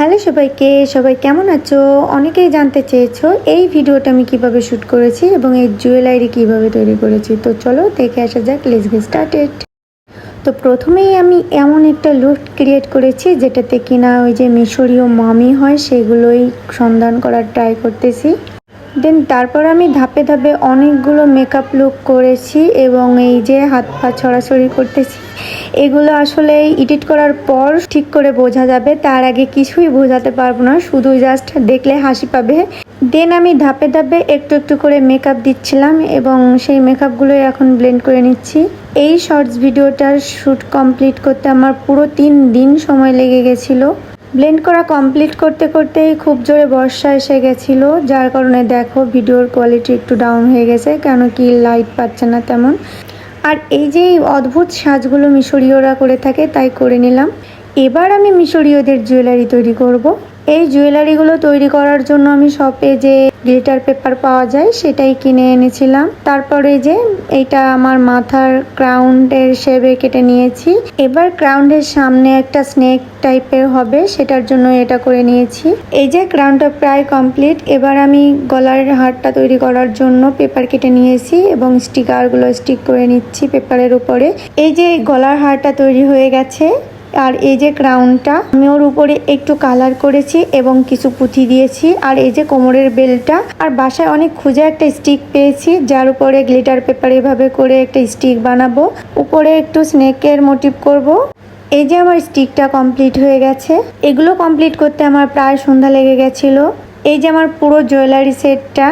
Hello সবাইকে, সবাই কেমন আছো? অনেকেই জানতে চেয়েছো এই ভিডিওটা আমি কিভাবে শ্যুট করেছি এবং এই জুয়েলারি কিভাবে তৈরি করেছি। তো চলো দেখে আসা যাক, লেটস গেট স্টার্টেড। তো প্রথমেই আমি এমন একটা লুক ক্রিয়েট করেছি যেটাতে কিনা ওই যে মিশরীয় মামি হয় সেগুলোই সন্ধান করার ট্রাই করতেছি। দেন তারপর আমি ধাপে ধাপে অনেকগুলো মেকআপ লুক করেছি এবং এই যে হাত পা ছড়াছড়ি করতেছি, এগুলো আসলে এডিট করার পর ঠিক করে বোঝা যাবে, তার আগে কিছুই বোঝাতে পারবো না, শুধু জাস্ট দেখলে হাসি পাবে। দেন আমি ধাপে ধাপে একটু একটু করে মেকআপ দিচ্ছিলাম এবং সেই মেকআপগুলোই এখন ব্লেন্ড করে নিচ্ছি। এই শর্টস ভিডিওটার শ্যুট কমপ্লিট করতে আমার পুরো 3 দিন সময় লেগে গেছিলো। ব্লেন্ড করা কমপ্লিট করতে করতেই খুব জোরে বর্ষা এসে গেছিলো, যার কারণে দেখো ভিডিওর কোয়ালিটি একটু ডাউন হয়ে গেছে, কেন কি লাইট পাচ্ছে না তেমন। আর এই যে অদ্ভুত সাজগুলো মিশরীয়রা করে থাকে তাই করে নিলাম। এবার আমি মিশরীয়দের জুয়েলারি তৈরি করব। এই জুয়েলারিগুলো তৈরি করার জন্য আমি শপে যে গ্লিটার পেপার পাওয়া যায় সেটাই কিনে এনেছিলাম। তারপরে যে এইটা আমার মাথার ক্রাউনের শেপে কেটে নিয়েছি। এবার ক্রাউনের সামনে একটা স্নেক টাইপের হবে, সেটার জন্য এটা করে নিয়েছি। এই যে ক্রাউনটা প্রায় কমপ্লিট। এবার আমি গলার হারটা তৈরি করার জন্য পেপার কেটে নিয়েছি এবং স্টিকারগুলো স্টিক করে নিচ্ছি পেপারের উপরে। এই যে গলার হারটা তৈরি হয়ে গেছে। আর এই যে ক্রাউনটা আমি ওর উপরে একটু কালার করেছি এবং কিছু পুঁথি দিয়েছি। আর এই যে কোমরের বেলটা, আর বাসায় অনেক খুঁজে একটা স্টিক পেয়েছি যার উপরে গ্লিটার পেপার এভাবে করে একটা স্টিক বানাবো, উপরে একটু স্নেকের মোটিভ করব। এই যে আমার স্টিকটা কমপ্লিট হয়ে গেছে। এগুলো কমপ্লিট করতে আমার প্রায় সন্ধ্যা লেগে গেছিলো। এই যে আমার পুরো জুয়েলারি সেটটা।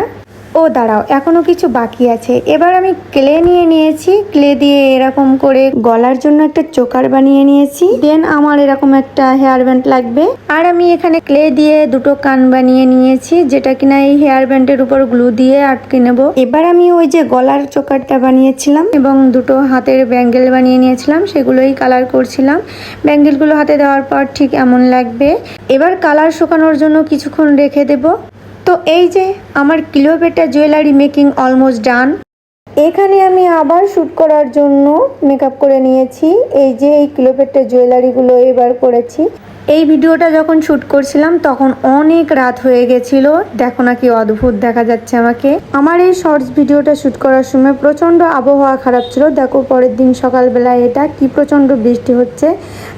ও দাঁড়াও, এখনো কিছু বাকি আছে। এবার আমি ক্লে নিয়ে নিয়েছি, ক্লে দিয়ে এরকম করে গলার জন্য একটা চোকার বানিয়ে নিয়েছি। দেন আমার এরকম একটা হেয়ার ব্যান্ড লাগবে। আর আমি এখানে ক্লে দিয়ে দুটো কান বানিয়ে নিয়েছি, যেটা কিনা এই হেয়ার ব্যান্ডের উপর গ্লু দিয়ে আটকে নেব। এবার আমি ওই যে গলার চোকারটা বানিয়েছিলাম এবং দুটো হাতের ব্যাঙ্গেল বানিয়ে নিয়েছিলাম, সেগুলোই কালার করছিলাম। ব্যাঙ্গেলগুলো হাতে দেওয়ার পর ঠিক এমন লাগবে। এবার কালার শুকানোর জন্য কিছুক্ষণ রেখে দেব। তো এই যে আমার Cleopatra jewellery making almost done. এখানে আমি আবার শ্যুট করার জন্য মেকআপ করে নিয়েছি। এই যে এই ক্লিওপেট্রা জুয়েলারিগুলো এবার করেছি। এই ভিডিওটা যখন শ্যুট করছিলাম তখন অনেক রাত হয়ে গেছিল। দেখো না কি অদ্ভুত দেখা যাচ্ছে আমাকে। আমার এই শর্টস ভিডিওটা শ্যুট করার সময় প্রচণ্ড আবহাওয়া খারাপ ছিল। দেখো পরের দিন সকালবেলায় এটা কি প্রচণ্ড বৃষ্টি হচ্ছে।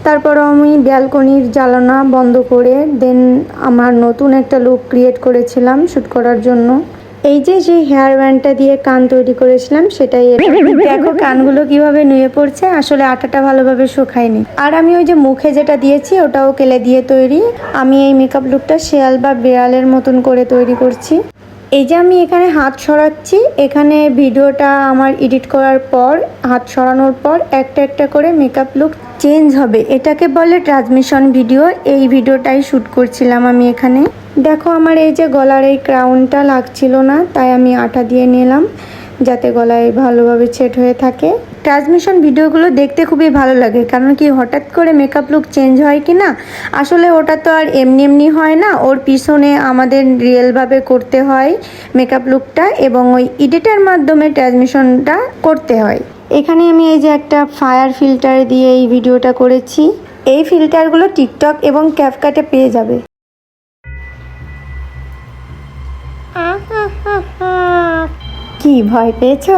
তারপরও আমি ব্যালকনির জ্বালানা বন্ধ করে দেন আমার নতুন একটা লুক ক্রিয়েট করেছিলাম শ্যুট করার জন্য। এই যে সেই হেয়ার ব্যান্ডটা দিয়ে কান তৈরি করেছিলাম সেটাই। দেখো কানগুলো কিভাবে নুয়ে পড়ছে, আসলে আটাটা ভালোভাবে শুকায়নি। আর আমি ওই যে মুখে যেটা দিয়েছি ওটাও কেলে দিয়ে তৈরি। আমি এই মেকআপ লুকটা শেয়াল বা বিড়ালের মতন করে তৈরি করছি। এই যে আমি এখানে হাত সরাচ্ছি। এখানে ভিডিওটা আমার এডিট করার পর হাত সরানোর পর একটা একটা করে মেকআপ লুক চেঞ্জ হবে, এটাকে বলে ট্রান্সমিশন ভিডিও। এই ভিডিওটাই শ্যুট করছিলাম আমি এখানে। দেখো আমার এই যে গলার এই ক্রাউনটা লাগছিল না, তাই আমি আটা দিয়ে নিলাম যাতে গলায় ভালোভাবে সেট হয়ে থাকে। ট্রান্সমিশন ভিডিওগুলো দেখতে খুবই ভালো লাগে, কারণ কি হঠাৎ করে মেকআপ লুক চেঞ্জ হয় কি না, আসলে ওটা তো আর এমনি এমনি হয় না, ওর পিছনে আমাদের রিয়েলভাবে করতে হয় মেকআপ লুকটা এবং ওই এডিটের মাধ্যমে ট্রান্সমিশনটা করতে হয়। এখানে আমি এই যে একটা ফায়ার ফিল্টার দিয়ে এই ভিডিওটা করেছি। এই ফিল্টারগুলো টিকটক এবং ক্যাপকাটে পেয়ে যাবে। কি ভয় পেয়েছো?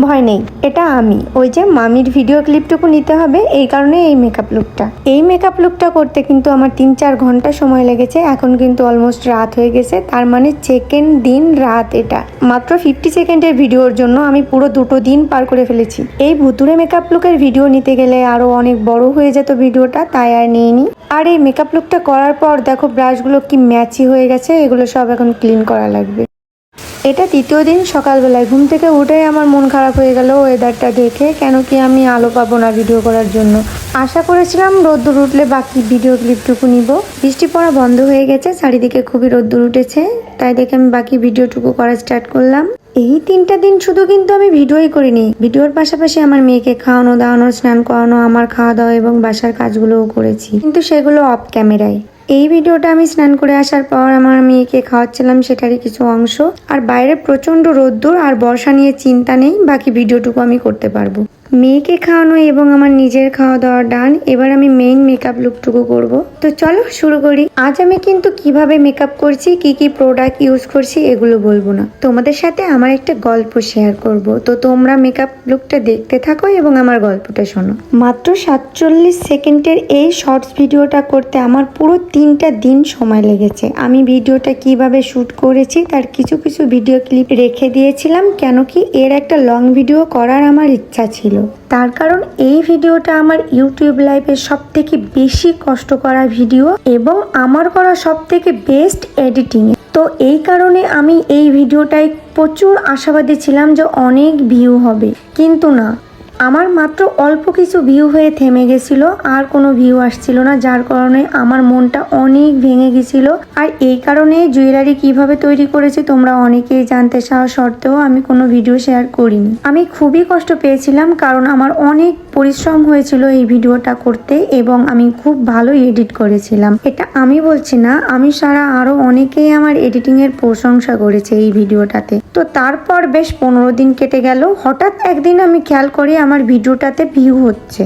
ভয় নেই, এটা আমি ওই যে মামির ভিডিও ক্লিপটুকু নিতে হবে, এই কারণে এই মেকআপ লুকটা করতে কিন্তু আমার 3-4 ঘন্টা সময় লেগেছে। এখন কিন্তু অলমোস্ট রাত হয়ে গেছে, তার মানে সেকেন্ড দিন রাত। এটা মাত্র 50 সেকেন্ডের ভিডিওর জন্য আমি পুরো 2 দিন পার করে ফেলেছি। এই ভুতুরে মেকআপ লুকের ভিডিও নিতে গেলে আরো অনেক বড় হয়ে যেত ভিডিওটা, তাই আর নিইনি। আর এই মেকআপ লুকটা করার পর দেখো ব্রাশগুলো কি ম্যাচি হয়ে গেছে, এগুলো সব এখন ক্লিন করা লাগবে। এটা 3য় দিন সকালবেলায় ঘুম থেকে উঠেই আমার মন খারাপ হয়ে গেল ওয়েদারটা দেখে, কেন কি আমি আলো পাবো না ভিডিও করার জন্য। আশা করেছিলাম রোদ্দুর উঠলে বাকি ভিডিও ক্লিপটুকু নিব। বৃষ্টি পড়া বন্ধ হয়ে গেছে, চারিদিকে খুবই রোদ্দুর উঠেছে, তাই দেখে আমি বাকি ভিডিওটুকু করা স্টার্ট করলাম। এই 3টা দিন শুধু কিন্তু আমি ভিডিওই করিনি, ভিডিওর পাশাপাশি আমার মেয়েকে খাওয়ানো দাওয়ানো, স্নান করানো, আমার খাওয়া দাওয়া এবং বাসার কাজগুলোও করেছি, কিন্তু সেগুলো অফ ক্যামেরায়। এই ভিডিওটা আমি স্নান করে আসার পর আমার মেয়েকে খাওয়াচ্ছিলাম, সেটারই কিছু অংশ। আর বাইরে প্রচন্ড রোদ্দুর আর বর্ষা নিয়ে চিন্তা নেই, বাকি ভিডিওটুকু আমি করতে পারবো। মেয়েকে খাওয়ানো এবং আমার নিজের খাওয়া দাওয়া ডান। এবার আমি মেইন মেকআপ লুকটুকু করব। তো চলো শুরু করি। আজ আমি কিন্তু কিভাবে মেকআপ করছি, কি কি প্রোডাক্ট ইউজ করছি এগুলো বলবো না, তোমাদের সাথে আমার একটা গল্প শেয়ার করব। তো তোমরা মেকআপ লুকটা দেখতে থাকো এবং আমার গল্পটা শোনো। মাত্র 47 সেকেন্ডের এই শর্টস ভিডিওটা করতে আমার পুরো 3টা দিন সময় লেগেছে। আমি ভিডিওটা কিভাবে শ্যুট করেছি তার কিছু কিছু ভিডিও ক্লিপ রেখে দিয়েছিলাম, কেন কি এর একটা লং ভিডিও করার আমার ইচ্ছা ছিল। তার কারণ এই ভিডিওটা আমার ইউটিউব লাইভের সব থেকে বেশি কষ্ট করা ভিডিও এবং আমার করা সব থেকে বেস্ট এডিটিং। তো এই কারণে আমি এই ভিডিওটায় প্রচুর আশাবাদী ছিলাম যে অনেক ভিউ হবে, কিন্তু না, আমার মাত্র অল্প কিছু ভিউ হয়ে থেমে গেছিল, আর কোনো ভিউ আসছিল না, যার কারণে আমার মনটা অনেক ভেঙে গেছিল। আর এই কারণে জুয়েলারি কিভাবে তৈরি করেছি তোমরা অনেকেই জানতে চাওয়া সত্ত্বেও আমি কোনো ভিডিও শেয়ার করিনি। আমি খুবই কষ্ট পেয়েছিলাম, কারণ আমার অনেক পরিশ্রম হয়েছিল এই ভিডিওটা করতে এবং আমি খুব ভালো এডিট করেছিলাম। এটা আমি বলছি না, আমি সারা আরো অনেকেই আমার এডিটিং এর প্রশংসা করেছে এই ভিডিওটাতে। তো তারপর বেশ 15 দিন কেটে গেল। হঠাৎ একদিন আমি খেয়াল করি আমার ভিডিওটাতে ভিউ হচ্ছে।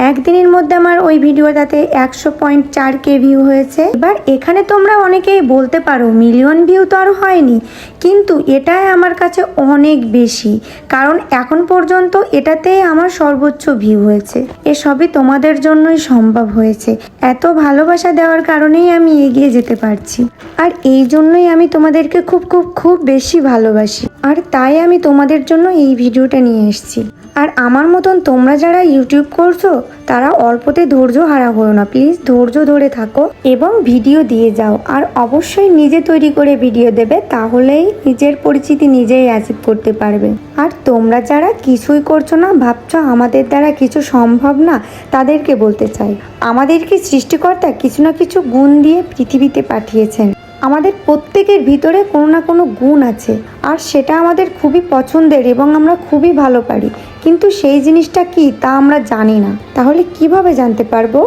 একদিনের মধ্যে আমার ওই ভিডিওটাতে 100.4K ভিউ হয়েছে। এবার এখানে তোমরা অনেকেই বলতে পারো মিলিয়ন ভিউ তো আর হয়নি, কিন্তু এটাই আমার কাছে অনেক বেশি, কারণ এখন পর্যন্ত এটাতেই আমার সর্বোচ্চ ভিউ হয়েছে। এসবই তোমাদের জন্যই সম্ভব হয়েছে। এত ভালোবাসা দেওয়ার কারণেই আমি এগিয়ে যেতে পারছি, আর এই জন্যই আমি তোমাদেরকে খুব খুব খুব বেশি ভালোবাসি, আর তাই আমি তোমাদের জন্য এই ভিডিওটা নিয়ে এসেছি। আর আমার মতন তোমরা যারা ইউটিউব করছো তারা অল্পতে ধৈর্য হারা করো না, প্লিজ ধৈর্য ধরে থাকো এবং ভিডিও দিয়ে যাও। আর অবশ্যই নিজে তৈরি করে ভিডিও দেবে, তাহলেই নিজের পরিচিতি নিজেই অ্যাচিভ করতে পারবে। আর তোমরা যারা কিছুই করছো না, ভাবছো আমাদের দ্বারা কিছু সম্ভব না, তাদেরকে বলতে চাই আমাদেরকে সৃষ্টিকর্তা কিছু না কিছু গুণ দিয়ে পৃথিবীতে পাঠিয়েছেন। আমাদের প্রত্যেকের ভিতরে কোনো না কোনো গুণ আছে, আর সেটা আমাদের খুবই পছন্দের এবং আমরা খুবই ভালো পারি, কিন্তু সেই জিনিসটা কি তা আমরা জানি না। তাহলে কিভাবে জানতে পারবো?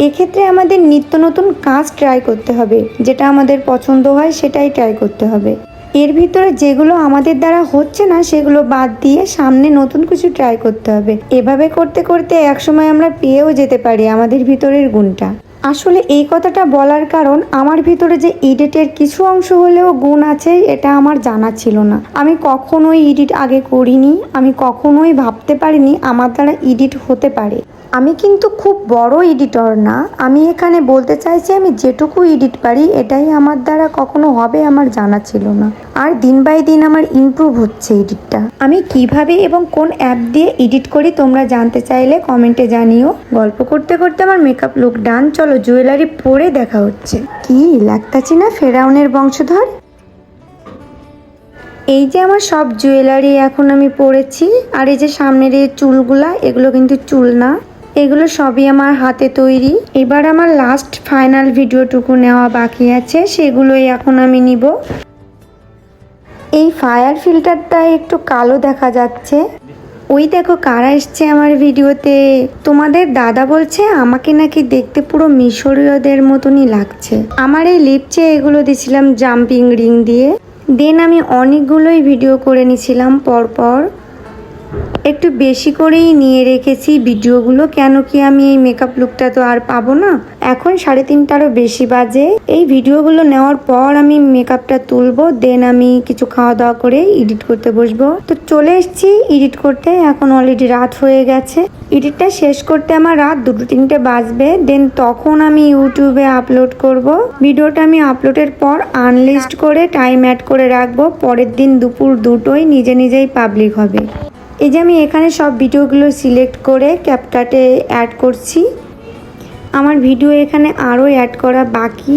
এক্ষেত্রে আমাদের নিত্য নতুন কাজ ট্রাই করতে হবে, যেটা আমাদের পছন্দ হয় সেটাই ট্রাই করতে হবে। এর ভিতরে যেগুলো আমাদের দ্বারা হচ্ছে না সেগুলো বাদ দিয়ে সামনে নতুন কিছু ট্রাই করতে হবে। এভাবে করতে করতে একসময় আমরা পেয়েও যেতে পারি আমাদের ভিতরের গুণটা। আসলে এই কথাটা বলার কারণ আমার ভিতরে যে এডিটের কিছু অংশ হলেও গুণ আছে এটা আমার জানা ছিল না। আমি কখনোই এডিট আগে করিনি, আমি কখনোই ভাবতে পারিনি আমার দ্বারা এডিট হতে পারে। আমি কিন্তু খুব বড় এডিটর না, আমি এখানে বলতে চাইছি আমি যেটুকু এডিট পারি এটাই আমার দ্বারা কখনো হবে আমার জানা ছিল না। আর দিন বাই দিন আমার ইমপ্রুভ হচ্ছে এডিটটা। আমি কিভাবে এবং কোন অ্যাপ দিয়ে এডিট করি তোমরা জানতে চাইলে কমেন্টে জানিও। গল্প করতে করতে আমার মেকআপ লুক ডান, চলো জুয়েলারি পরে দেখা হচ্ছে। কি লাগতাছি না ফেরাউনের বংশধর? এই যে আমার সব জুয়েলারি এখন আমি পরেছি, আর এই যে সামনের এই চুলগুলা, এগুলো কিন্তু চুল না, এগুলো সবই আমার হাতে তৈরি। এবার আমার লাস্ট ফাইনাল ভিডিওটুকু নেওয়া বাকি আছে, সেগুলোই এখন আমি নিব। এই ফায়ার ফিল্টারটা একটু কালো দেখা যাচ্ছে। ওই দেখো কারা এসছে আমার ভিডিওতে। তোমাদের দাদা বলছে আমাকে নাকি দেখতে পুরো মিশরীয়দের মতনই লাগছে। আমার এই লিপচে এগুলো দিছিলাম জাম্পিং রিং দিয়ে। দেন আমি অনেকগুলোই ভিডিও করে নিছিলাম পরপর, একটু বেশি করেই নিয়ে রেখেছি ভিডিওগুলো, কেন কি আমি এই মেকআপ লুকটা তো আর পাবো না। এখন 3:30টারও বেশি বাজে। এই ভিডিওগুলো নেওয়ার পর আমি মেকআপটা তুলবো, দেন আমি কিছু খাওয়া দাওয়া করে এডিট করতে বসবো। তো চলে এসেছি এডিট করতে, এখন অলরেডি রাত হয়ে গেছে। এডিটটা শেষ করতে আমার রাত 2-3টে বাজবে। দেন তখন আমি ইউটিউবে আপলোড করব। ভিডিওটা আমি আপলোডের পর আনলিস্ট করে টাইম অ্যাড করে রাখবো, পরের দিন দুপুর 2টোয় নিজে নিজেই পাবলিক হবে। এই যে আমি এখানে সব ভিডিওগুলো সিলেক্ট করে ক্যাপকাটে অ্যাড করছি। আমার ভিডিও এখানে আরও অ্যাড করা বাকি।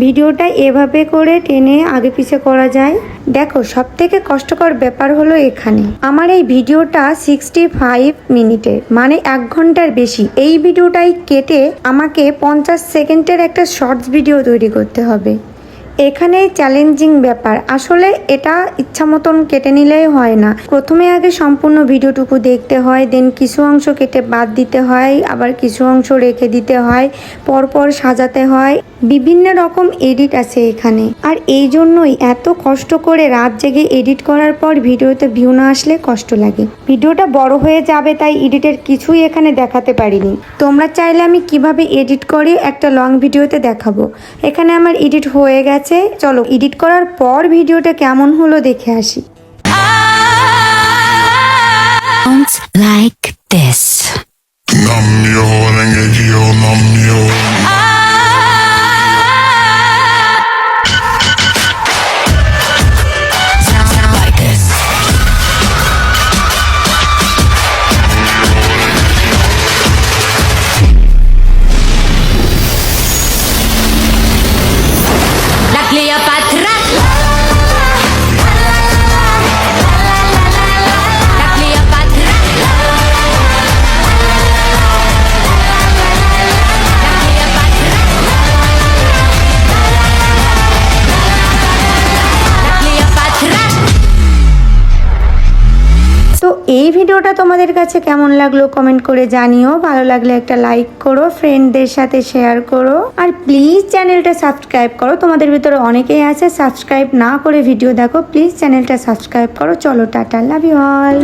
ভিডিওটা এভাবে করে টেনে আগে পিছে করা যায়। দেখো সব থেকে কষ্টকর ব্যাপার হলো এখানে আমার এই ভিডিওটা 65 মিনিটের, মানে 1 ঘন্টার বেশি। এই ভিডিওটাই কেটে আমাকে 50 সেকেন্ডের একটা শর্টস ভিডিও তৈরি করতে হবে। এখানে চ্যালেঞ্জিং ব্যাপার, আসলে এটা ইচ্ছা মতন কেটে নিলেই হয় না। প্রথমে আগে সম্পূর্ণ ভিডিওটুকু দেখতে হয়, দেন কিছু অংশ কেটে বাদ দিতে হয়, আবার কিছু অংশ রেখে দিতে হয়, পরপর সাজাতে হয়, বিভিন্ন রকম এডিট আছে এখানে। আর এই জন্যই এত কষ্ট করে রাত জেগে এডিট করার পর ভিডিওতে ভিউ না আসলে কষ্ট লাগে। ভিডিওটা বড় হয়ে যাবে, তাই এডিটের কিছুই এখানে দেখাতে পারিনি। তোমরা চাইলে আমি কিভাবে এডিট করি একটা লং ভিডিওতে দেখাবো। এখানে আমার এডিট হয়ে গেছে, চলো এডিট করার পর ভিডিওটা কেমন হলো দেখে আসি। Sounds like this. 남녀 랭개기요 남녀 Sounds like this. La Cleopatra. La Cleopatra. তো এই ভিডিওটা তোমাদের কাছে কেমন লাগলো কমেন্ট করে জানিও। ভালো লাগলে একটা লাইক করো, ফ্রেন্ডদের সাথে শেয়ার করো, আর প্লিজ চ্যানেলটা সাবস্ক্রাইব করো। তোমাদের ভিতরে অনেকেই আছে সাবস্ক্রাইব না করে ভিডিও দেখো, প্লিজ চ্যানেলটা সাবস্ক্রাইব করো। চলো টাটা, লাভ ইউ অল।